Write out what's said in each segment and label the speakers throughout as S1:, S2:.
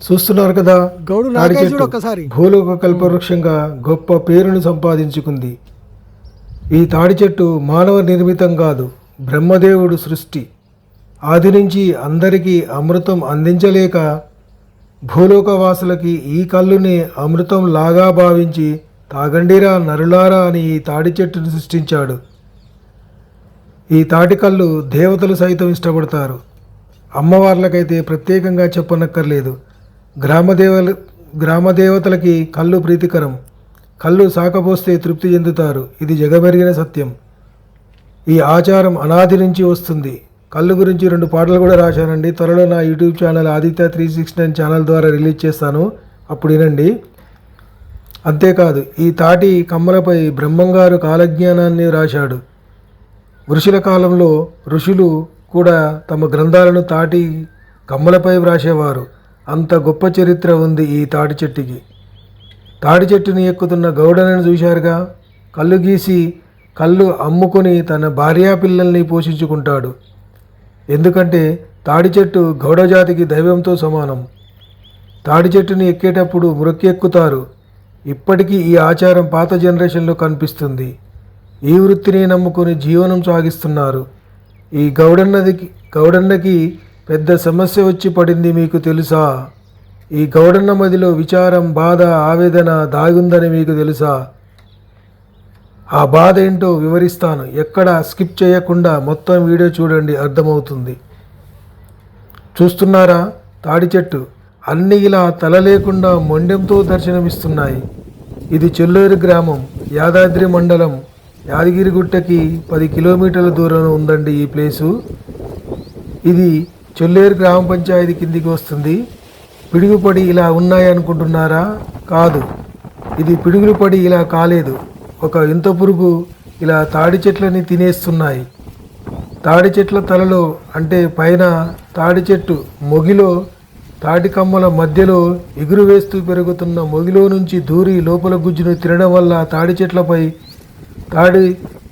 S1: చూస్తున్నారు కదా,
S2: గౌడు
S1: తాడి
S2: నాగేశుడు
S1: చెట్టు
S2: ఒక్కసారి
S1: భూలోక కల్పవృక్షంగా గొప్ప పేరును సంపాదించుకుంది. ఈ తాడి చెట్టు మానవ నిర్మితం కాదు, బ్రహ్మదేవుడు సృష్టి. ఆది నుంచి అందరికీ అమృతం అందించలేక భూలోకవాసులకి ఈ కళ్ళుని అమృతం లాగా భావించి తాగండిరా నరులారా అని ఈ తాడి చెట్టును సృష్టించాడు. ఈ తాటి కళ్ళు దేవతలు సైతం ఇష్టపడతారు. అమ్మవార్లకైతే ప్రత్యేకంగా చెప్పనక్కర్లేదు. గ్రామదేవతలకి కళ్ళు ప్రీతికరం. కళ్ళు సాకపోస్తే తృప్తి చెందుతారు. ఇది జగమెరిగిన సత్యం. ఈ ఆచారం అనాది నుంచి వస్తుంది. కళ్ళు గురించి 2 పాటలు కూడా రాశానండి. త్వరలో నా యూట్యూబ్ ఛానల్ ఆదిత్య 369 ఛానల్ ద్వారా రిలీజ్ చేస్తాను, అప్పుడు వినండి. అంతేకాదు, ఈ తాటి కమ్మలపై బ్రహ్మంగారు కాలజ్ఞానాన్ని రాశాడు. ఋషుల కాలంలో ఋషులు కూడా తమ గ్రంథాలను తాటి కమ్మలపై వ్రాసేవారు. అంత గొప్ప చరిత్ర ఉంది ఈ తాటి చెట్టుకి. తాడి చెట్టుని ఎక్కుతున్న గౌడనని చూశారుగా. కళ్ళు గీసి కళ్ళు అమ్ముకొని తన భార్యా పిల్లల్ని పోషించుకుంటాడు. ఎందుకంటే తాడి చెట్టు గౌడజాతికి దైవంతో సమానం. తాడి చెట్టుని ఎక్కేటప్పుడు ఎక్కుతారు. ఇప్పటికీ ఈ ఆచారం పాత జనరేషన్లో కనిపిస్తుంది. ఈ వృత్తిని నమ్ముకొని జీవనం సాగిస్తున్నారు. ఈ గౌడన్నకి పెద్ద సమస్య వచ్చి పడింది, మీకు తెలుసా? ఈ గౌడన్న మదిలో విచారం, బాధ, ఆవేదన దాగుందని మీకు తెలుసా? ఆ బాధ ఏంటో వివరిస్తాను. ఎక్కడ స్కిప్ చేయకుండా మొత్తం వీడియో చూడండి, అర్థమవుతుంది. చూస్తున్నారా, తాడి చెట్టు అన్ని ఇలా తల లేకుండా మొండెంతో దర్శనమిస్తున్నాయి. ఇది చెల్లూరు గ్రామం, యాదాద్రి మండలం, యాదగిరిగుట్టకి 10 కిలోమీటర్ల దూరంలో ఉందండి ఈ ప్లేసు. ఇది చెల్లేరు గ్రామ పంచాయతీ కిందికి వస్తుంది. పిడుగుపడి ఇలా ఉన్నాయి అనుకుంటున్నారా? కాదు, ఇది పిడుగులు పడి ఇలా కాలేదు. ఒక వింత పురుగు ఇలా తాడి చెట్లని తినేస్తున్నాయి. తాడి చెట్ల తలలో అంటే పైన తాడి చెట్టు మొగిలో తాటి కమ్మల మధ్యలో ఎగురు వేస్తూ పెరుగుతున్న మొగిలో నుంచి దూరి లోపల గుజ్జును తినడం వల్ల తాడి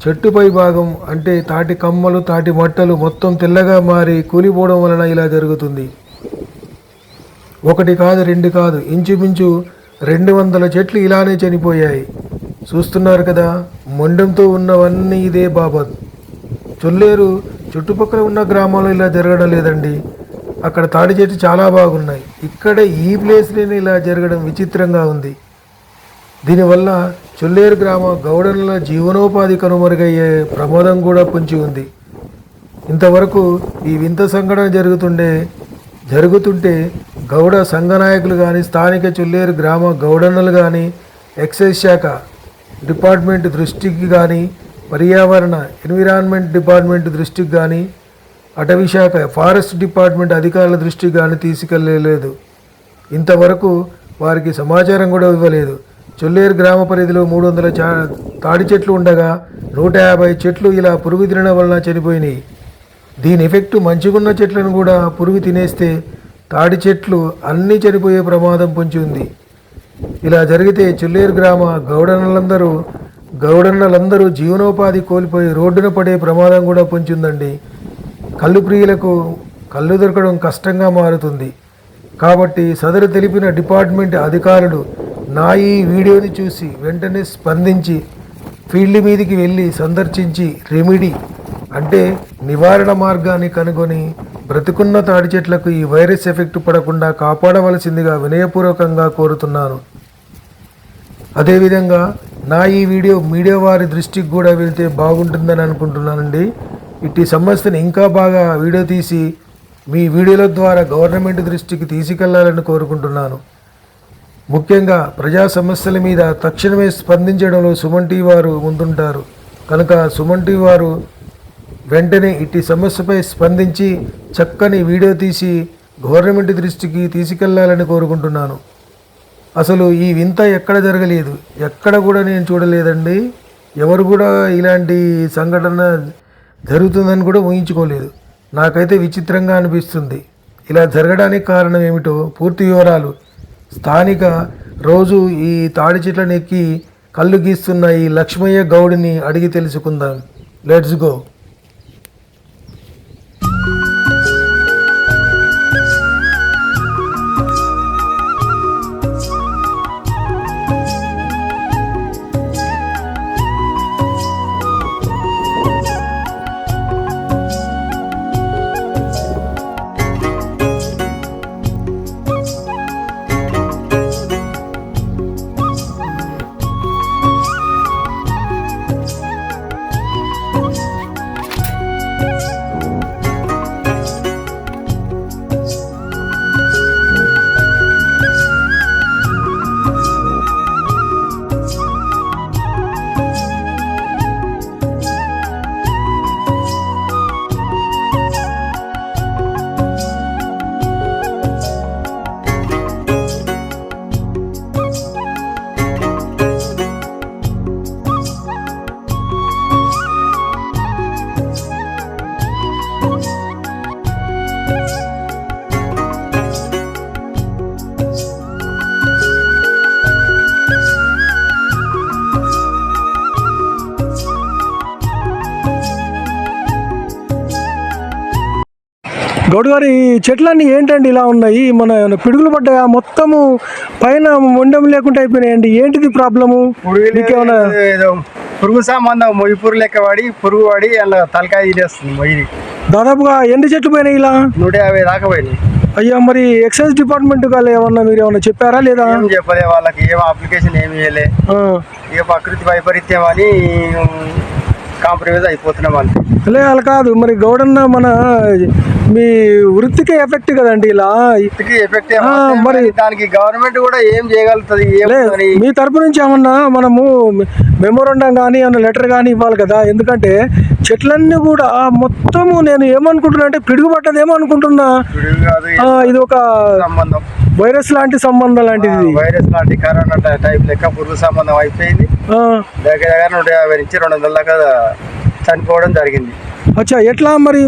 S1: చెట్టుపై భాగం అంటే తాటి కమ్మలు, తాటి మట్టలు మొత్తం తెల్లగా మారి కూలిపోవడం వలన ఇలా జరుగుతుంది. 1 కాదు 2 కాదు, ఇంచుమించు 200 చెట్లు ఇలానే చనిపోయాయి. చూస్తున్నారు కదా, మొండంతో ఉన్నవన్నీ ఇదే బాబత్. చొల్లేరు చుట్టుపక్కల ఉన్న గ్రామాల్లో ఇలా జరగడం లేదండి. అక్కడ తాడి చెట్లు చాలా బాగున్నాయి. ఇక్కడ ఈ ప్లేస్లోనే ఇలా జరగడం విచిత్రంగా ఉంది. దీనివల్ల చొల్లేరు గ్రామ గౌడన్ల జీవనోపాధి కనుమరుగయ్యే ప్రమాదం కూడా పొంచి ఉంది. ఇంతవరకు ఈ వింత సంఘటన జరుగుతుంటే గౌడ సంఘ నాయకులు కానీ, స్థానిక చొల్లేరు గ్రామ గౌడన్నలు కానీ, ఎక్సైజ్ శాఖ డిపార్ట్మెంట్ దృష్టికి కానీ, పర్యావరణ ఎన్విరాన్మెంట్ డిపార్ట్మెంట్ దృష్టికి కానీ, అటవీ శాఖ ఫారెస్ట్ డిపార్ట్మెంట్ అధికారుల దృష్టికి కానీ తీసుకెళ్ళలేదు. ఇంతవరకు వారికి సమాచారం కూడా ఇవ్వలేదు. చొల్లేరు గ్రామ పరిధిలో 300 తాడి చెట్లు ఉండగా 150 చెట్లు ఇలా పురుగు తినడం వలన చనిపోయినాయి. దీని ఎఫెక్టు మంచిగున్న చెట్లను కూడా పురుగు తినేస్తే తాడి చెట్లు అన్నీ చనిపోయే ప్రమాదం పొంచి ఉంది. ఇలా జరిగితే చొల్లేరు గ్రామ గౌడన్నలందరూ జీవనోపాధి కోల్పోయి రోడ్డున పడే ప్రమాదం కూడా పొంచిందండి. కళ్ళు ప్రియులకు కళ్ళు దొరకడం కష్టంగా మారుతుంది. కాబట్టి సదరు తెలిపిన డిపార్ట్మెంట్ అధికారులు నా ఈ వీడియోని చూసి వెంటనే స్పందించి ఫీల్డ్ మీదికి వెళ్ళి సందర్శించి రెమెడీ అంటే నివారణ మార్గాన్ని కనుగొని బ్రతుకున్న తాడి చెట్లకు ఈ వైరస్ ఎఫెక్ట్ పడకుండా కాపాడవలసిందిగా వినయపూర్వకంగా కోరుతున్నాను. అదేవిధంగా నా ఈ వీడియో మీడియా వారి దృష్టికి కూడా వెళ్తే బాగుంటుందని అనుకుంటున్నానండి. ఇట్టి సమస్యను ఇంకా బాగా వీడియో తీసి మీ వీడియోల ద్వారా గవర్నమెంట్ దృష్టికి తీసుకెళ్లాలని కోరుకుంటున్నాను. ముఖ్యంగా ప్రజా సమస్యల మీద తక్షణమే స్పందించడంలో సుమన్ టీవీ వారు ముందుంటారు కనుక సుమన్ టీవీ వారు వెంటనే ఇట్టి సమస్యపై స్పందించి చక్కని వీడియో తీసి గవర్నమెంట్ దృష్టికి తీసుకెళ్లాలని కోరుకుంటున్నాను. అసలు ఈ వింత ఎక్కడ జరగలేదు, ఎక్కడ కూడా నేను చూడలేదండి. ఎవరు కూడా ఇలాంటి సంఘటన జరుగుతుందని కూడా ఊహించుకోలేదు. నాకైతే విచిత్రంగా అనిపిస్తుంది. ఇలా జరగడానికి కారణం ఏమిటో పూర్తి వివరాలు స్థానిక రోజు ఈ తాడి చెట్లను ఎక్కి కళ్ళు గీస్తున్న ఈ లక్ష్మయ్య గౌడిని అడిగి తెలుసుకుందాం. Let's go. గౌడ్ గారు ఈ చెట్లన్నీ ఏంటండి ఇలా ఉన్నాయి? మన ఏమైనా పిడుగులు పడ్డాయా? మొత్తము పైన మొండెం లేకుండా అయిపోయినాయండి. ఏంటిది ప్రాబ్లము? మీకేమైనా
S2: ఏదో పురుగు సంబంధం మొయ్యి పురుగు లెక్క పడి పురుగు పడి అలా తలకాయ తీసేస్తుంది మొయ్యి.
S1: దాదాపుగా ఎన్ని చెట్లు పోయినాయి ఇలా?
S2: 150 దాకా పోయినాయి.
S1: అయ్యా, మరి ఎక్సైజ్ డిపార్ట్మెంట్ వాళ్ళు ఏమన్నా మీరు ఏమన్నా చెప్పారా లేదా?
S2: ఏం చెప్పలే, వాళ్ళకి ఏం అప్లికేషన్ ఏమి చేయలే. ఇక ప్రకృతి వైపరీత్యం అని కాంప్రమైజ్ అయిపోతున్నాం అంతే.
S1: అలా కాదు, మరి గౌడన్న మన మీ వృత్తికే ఎఫెక్ట్ కదండి ఇలా.
S2: ఎఫెక్ట్ మరి దానికి గవర్నమెంట్ కూడా ఏం చేయగలుగుతుంది?
S1: మీ తరపు నుంచి ఏమన్నా మనము మెమోరండం కానీ ఏమన్నా లెటర్ కానీ ఇవ్వాలి కదా. ఎందుకంటే చెట్లన్నీ కూడా మొత్తము నేను ఏమనుకుంటున్నా అంటే పిడుగు పట్టదేమో అనుకుంటున్నా. ఇది ఒక
S2: సంబంధం,
S1: వైరస్ లాంటి సంబంధం లాంటిది.
S2: వైరస్ లాంటి కరోనా టైప్ లెక్క పురుగు సంబంధం అయిపోయింది. దగ్గర దగ్గర 150 నుంచి 200 దాకా చనిపోవడం జరిగింది.
S1: అచ్చా, ఎట్లా మరి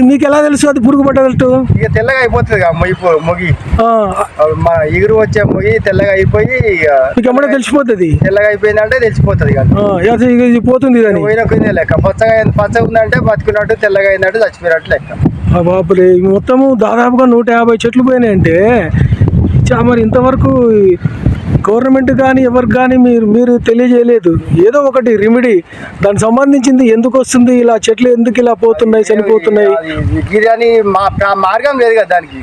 S1: మీకు ఎలా తెలుసు అది పురుగు పడ్డదట్టు?
S2: ఇక తెల్లగా అయిపోతుంది మొగి మన ఎగురు వచ్చే మొగి తెల్లగా అయిపోయి
S1: మీకు ఎమ్మడే తెలిసిపోతుంది.
S2: తెల్లగా అయిపోయింది అంటే తెలిసిపోతుంది కదా,
S1: ఇది పోతుంది
S2: పోయిన లెక్క. పచ్చగా ఉందంటే బతుకున్నట్టు, తెల్లగా అయిందంటే చచ్చిపోయినట్టు లెక్క.
S1: బాపులే, మొత్తము దాదాపుగా 150 చెట్లు పోయినాయంటే మరి ఇంతవరకు గవర్నమెంట్ కానీ ఎవరికి కానీ మీరు తెలియజేయలేదు. ఏదో ఒకటి రెమెడీ దానికి సంబంధించింది ఎందుకు వస్తుంది ఇలా, చెట్లు ఎందుకు ఇలా పోతున్నాయి, చనిపోతున్నాయి?
S2: గిదాని మార్గం లేదు కదా దానికి.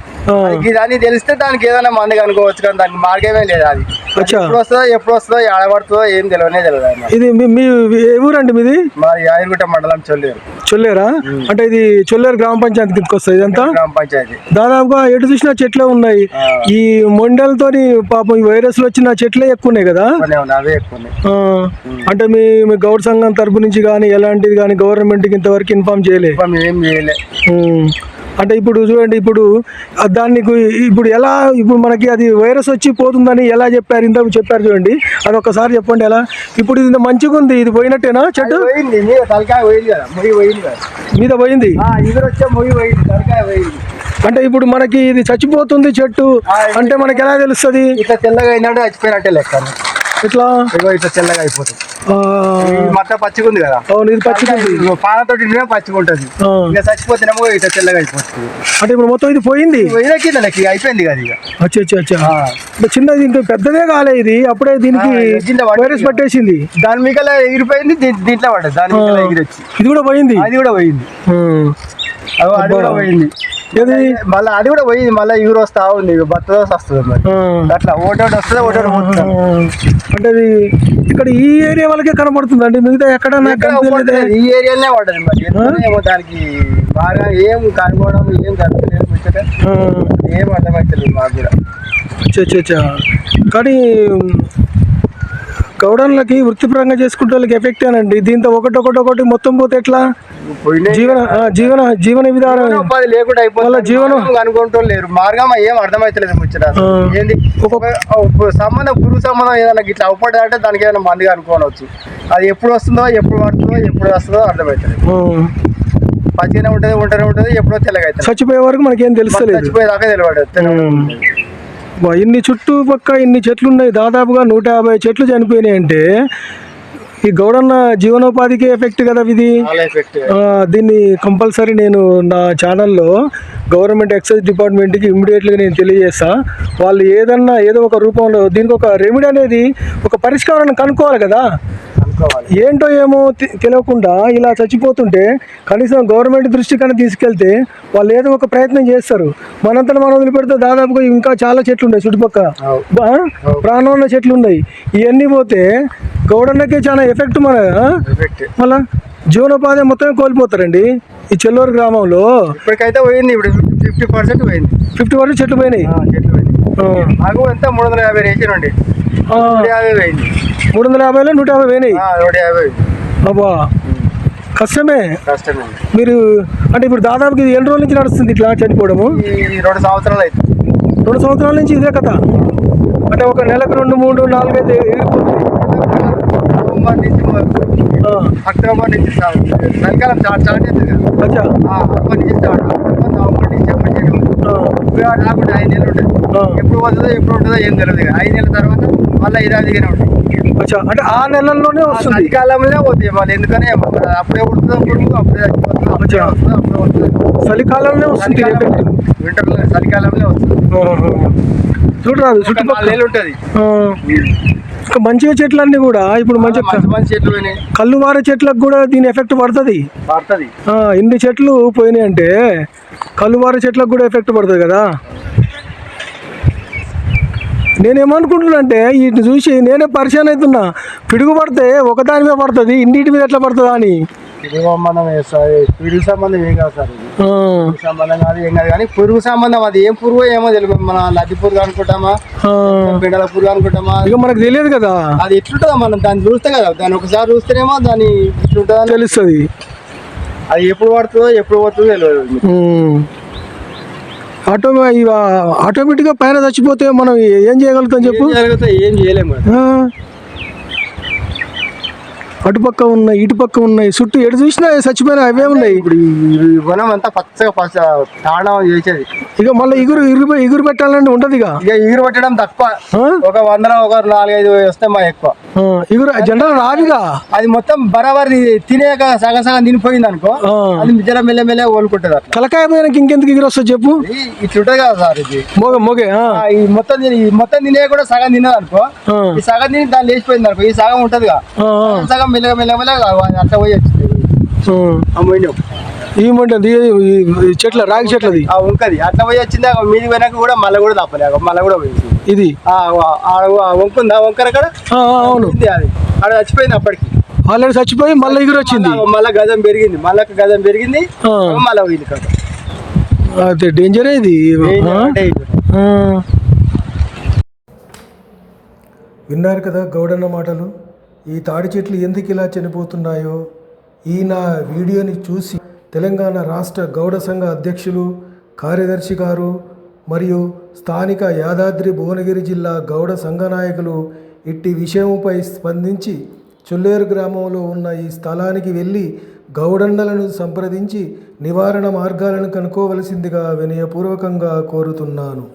S2: గిదాని తెలిస్తే దానికి ఏదైనా మంది కనుకోవచ్చు, కానీ దానికి మార్గమే లేదు. అది ఎప్పుడు వస్తుందో ఆడబడుతుందో ఏం తెలియదు.
S1: ఇది మీ ఊరండి మీది?
S2: మా యాదగిరిగుట్ట మండలం
S1: చొల్లేరా? అంటే ఇది చొల్లేరు గ్రామ పంచాయతీ కిందకి వస్తుంది ఇదంతా.
S2: గ్రామ పంచాయతీ
S1: దాదాపుగా ఎటు చూసినా చెట్లే ఉన్నాయి. ఈ మొండలతోని పాపం ఈ వైరస్లు వచ్చిన చెట్లే ఎక్కువ ఉన్నాయి కదా. అంటే మీ గౌడ్ సంఘం తరపు నుంచి కానీ ఎలాంటిది కానీ గవర్నమెంట్ కి ఇంతవరకు ఇన్ఫార్మ్ చేయలే? అంటే ఇప్పుడు చూడండి, ఇప్పుడు దాన్ని ఇప్పుడు ఎలా, ఇప్పుడు మనకి అది వైరస్ వచ్చి పోతుందని ఎలా చెప్పారు? ఇంతకు చెప్పారు చూడండి, అది ఒక్కసారి చెప్పండి ఎలా. ఇప్పుడు ఇది మంచిగా ఉంది, ఇది పోయినట్టేనా చెట్టు? మీద పోయింది, అంటే ఇప్పుడు మనకి ఇది చచ్చిపోతుంది చెట్టు అంటే మనకి ఎలా తెలుస్తుంది?
S2: ఇట్లా తెల్లగా అయిందంటే చచ్చిపోయినట్టే లెక్క.
S1: ఇట్లా
S2: ఇట్లా తెల్లగా అయిపోతుంది. మొత్తం పచ్చిగా ఉంది కదా.
S1: అవును, ఇది పచ్చిగా ఉంది,
S2: పాలతో పచ్చిగా ఉంటుంది. ఇంకా చచ్చిపోతేనేమో ఇట్లా తెల్లగా అయిపోతుంది.
S1: అంటే ఇప్పుడు మొత్తం ఇది పోయింది,
S2: అయిపోయింది కదా. ఇక
S1: అచ్చా చిన్నది, ఇంకా పెద్దదే కాలే ఇది. అప్పుడే దీనికి వైరస్ పట్టేసింది,
S2: దాని మీద ఎగిరిపోయింది, దీంట్లో పడ్డది, దాని మీద ఎగిరి వచ్చి
S1: ఇది కూడా పోయింది.
S2: అది కూడా పోయింది. మళ్ళీ అది కూడా పోయింది. మళ్ళీ యూరు వస్తా ఉంది, బత్త వస్తుంది. మరి అట్లా ఒకటి వస్తుంది, ఒకటి పోతుంది.
S1: అంటే ఇక్కడ ఈ ఏరియా వాళ్ళకే కనబడుతుంది అండి, మిగతా ఎక్కడ
S2: ఈ ఏరియాలోనే పడ్డది. మరి ఏమో దానికి బాగా ఏం కనుగోవడం ఏం జరగలేదు, ఏం అర్థమవుతలేదు మాకు కూడా.
S1: అచ్చా, కానీ గౌడన్లకి వృత్తిపరంగా చేసుకుంటే వాళ్ళకి ఎఫెక్టేనండి. దీంతో ఒకటి మొత్తం పోతే ఎట్లా? జీవన విధానం
S2: లేకుండా అయిపోతుంది. జీవనం అనుకుంటూ లేరు, మార్గం ఏం అర్థమైతలేదు. ముచ్చట ఏంది సంబంధం, పురుగు సంబంధం ఏదైనా ఇట్లా అవపడదా అంటే దానికి ఏదైనా మందిగా అనుకోవచ్చు. అది ఎప్పుడు వస్తుందో, ఎప్పుడు పడుతుందో, ఎప్పుడు వస్తుందో అర్థమవుతుంది. పచ్చిగానే ఉంటుంది, ఎప్పుడో తెల్లగా అవుతుంది.
S1: చచ్చిపోయే వరకు మనకేం తెలుస్తలేదు,
S2: చచ్చిపోయేదాకా తెలియదు.
S1: ఇన్ని చుట్టుపక్క ఇన్ని చెట్లు ఉన్నాయి, దాదాపుగా 150 చెట్లు చనిపోయినాయి అంటే ఈ గౌడన్న జీవనోపాధికి ఎఫెక్ట్ కదా ఇది. దీన్ని కంపల్సరీ నేను నా ఛానల్లో గవర్నమెంట్ ఎక్సైజ్ డిపార్ట్మెంట్కి ఇమ్మీడియట్గా నేను తెలియజేస్తా. వాళ్ళు ఏదో ఒక రూపంలో దీనికి ఒక రెమెడీ అనేది, ఒక పరిష్కారాన్ని కనుక్కోవాలి కదా. ఏంటో ఏమో తెలియకుండా ఇలా చచ్చిపోతుంటే కనీసం గవర్నమెంట్ దృష్టికన్నా తీసుకెళ్తే వాళ్ళు ఏదో ఒక ప్రయత్నం చేస్తారు. మనంతటా మనం వదిలిపెడితే దాదాపుగా ఇంకా చాలా చెట్లు ఉన్నాయి చుట్టుపక్క, ప్రాణం ఉన్న చెట్లు ఉన్నాయి. ఇవన్నీ పోతే గౌడన్నకే చాలా ఎఫెక్ట్. మళ్ళా జీవనోపాధి మొత్తం కోల్పోతారండి ఈ చెల్లూరు గ్రామంలో.
S2: ఇప్పటికైతే పోయింది, ఇప్పుడు 50% పోయింది.
S1: 50% చెట్లు పోయినాయి.
S2: మాకు ఎంత 350 రేసానండి,
S1: 350లో 150 పోయినాయి.
S2: 150
S1: అబ్బా, కష్టమే. మీరు అంటే ఇప్పుడు దాదాపుకి ఇది ఎన్ని రోజుల నుంచి నడుస్తుంది ఇట్లా చనిపోవడము?
S2: 2 సంవత్సరాలు అయితే.
S1: 2 సంవత్సరాల నుంచి ఇదే కథ. అంటే ఒక నెలకు 2, 3, 4 అయితే
S2: అక్టోబర్ నుంచి చలికాలం స్టార్ట్ అవుతుంది కదా. అప్పటి నుంచి స్టార్ట్, నవంబర్, డిసెంబర్, జనవరి రాకుండా 5 నెలలు ఉంటుంది. ఎప్పుడు వస్తుందో ఎప్పుడు ఉంటుందో ఏం తెలియదు. 5 నెలల తర్వాత మళ్ళీ ఇరాదిగానే ఉంటాయి.
S1: అచ్చా, అంటే ఆ నెలల్లోనే వస్తుంది.
S2: చలికాలంలో పోతాయి మళ్ళీ, ఎందుకని అప్పుడే ఉడుతుందో పురుగు, అప్పుడే చచ్చిపోతుందో, అప్పుడే వస్తుందో, అప్పుడే వస్తుంది.
S1: చలికాలంలోనే వస్తుంది ఎఫెక్ట్.
S2: వింటర్లో చలికాలంలో వస్తుంది.
S1: చూడరాదు చుట్టుపక్కల
S2: 4 నెలలు ఉంటుంది.
S1: ఇంకా మంచిగా చెట్లన్నీ కూడా ఇప్పుడు మంచి
S2: మంచి చెట్లు పోయినాయి.
S1: కళ్ళు వారే చెట్లకు కూడా దీని ఎఫెక్ట్ పడుతుంది. ఇన్ని చెట్లు పోయినాయి అంటే కళ్ళు వారే చెట్లకు కూడా ఎఫెక్ట్ పడుతుంది కదా. నేనేమనుకుంటున్నా అంటే వీటిని చూసి నేనే పరిచయం అవుతున్నా, పిడుగు పడితే ఒకదాని మీద పడుతుంది, ఇన్నిటి మీద ఎట్లా పడుతుందా అని.
S2: పురుగు సంబంధం ఏం కాదు సార్, పురుగు సంబంధం కాదు ఏం కాదు, కానీ పురుగు సంబంధం అది ఏం పురుగు ఏమో తెలియదు. మన నది పురుగు అనుకుంటామా, బిడ్డల పురుగు అనుకుంటామా,
S1: ఇక మనకు తెలియదు కదా.
S2: అది ఎట్లుంటుందో మనం దాన్ని చూస్తే కదా, దాన్ని ఒకసారి చూస్తేనేమో దాన్ని ఎట్లుంటుందో
S1: తెలుస్తుంది.
S2: అది ఎప్పుడు పడుతుందో ఎప్పుడు పోతుందో తెలియదు.
S1: ఆటోమేటిక్గా పైన చచ్చిపోతే మనం ఏం చేయగలుగుతాం చెప్పు?
S2: ఏం చేయలేము.
S1: అటుపక్క ఉన్నాయి, ఇటుపక్క ఉన్నాయి, చుట్టూ ఎటు చూసినా చచ్చిపోయినా అవే ఉన్నాయి.
S2: ఇప్పుడు ఈ వనం అంతా పచ్చగా తాండవం చేసేది.
S1: ఇక మళ్ళీ ఇగురు పెట్టాలంటే ఉంటది. ఇక
S2: ఇగురు పెట్టడం తక్కువ, ఒక 100 ఒక 4-5 వస్తే మా ఎక్కువ
S1: ఇగురు జనరల్ రాదుగా.
S2: అది మొత్తం బరాబర్ తినేక సగం సగం తినిపోయింది అనుకో, అది జర మెల్లమెల్ల కోలుకుంటుంది. అట్లా
S1: కలకాయ పోయినాక ఇంకెందుకు ఇగురు వస్తుంది చెప్పు?
S2: ఇట్లుంటది కదా సార్, ఇది
S1: మొగే
S2: ఈ మొత్తం తినే కూడా సగం తినదు అనుకో, ఈ సగం తిని దాన్ని లేచిపోయింది అనుకో, ఈ సగం ఉంటదిగా, సగం మెల్లగా అట్లా పోయి వచ్చింది.
S1: ఏమంటుంది చెట్ల రాగి చెట్లది
S2: ఉంకది అట్లా పోయి వచ్చింది. మీది పోయినాక కూడా మళ్ళీ కూడా తప్పలేదు, మళ్ళీ కూడా పోయింది.
S1: ఇది
S2: వంకుందా వంకర అక్కడ,
S1: అవును
S2: అది అక్కడ చచ్చిపోయింది. అప్పటికి
S1: ఆల్రెడీ చచ్చిపోయి మళ్ళీ ఎగురు వచ్చింది,
S2: మళ్ళీ గజం పెరిగింది, మళ్ళీ పోయింది కదా.
S1: అదే డేంజరే ఇది. విన్నారు కదా గౌడన్న మాటలు. ఈ తాడి చెట్లు ఎందుకు ఇలా చనిపోతున్నాయో ఈ నా వీడియోని చూసి తెలంగాణ రాష్ట్ర గౌడ సంఘ అధ్యక్షులు, కార్యదర్శి గారు మరియు స్థానిక యాదాద్రి భువనగిరి జిల్లా గౌడ సంఘ నాయకులు ఇట్టి విషయంపై స్పందించి చొల్లేరు గ్రామంలో ఉన్న ఈ స్థలానికి వెళ్ళి గౌడన్నలను సంప్రదించి నివారణ మార్గాలను కనుక్కోవలసిందిగా వినయపూర్వకంగా కోరుతున్నాను.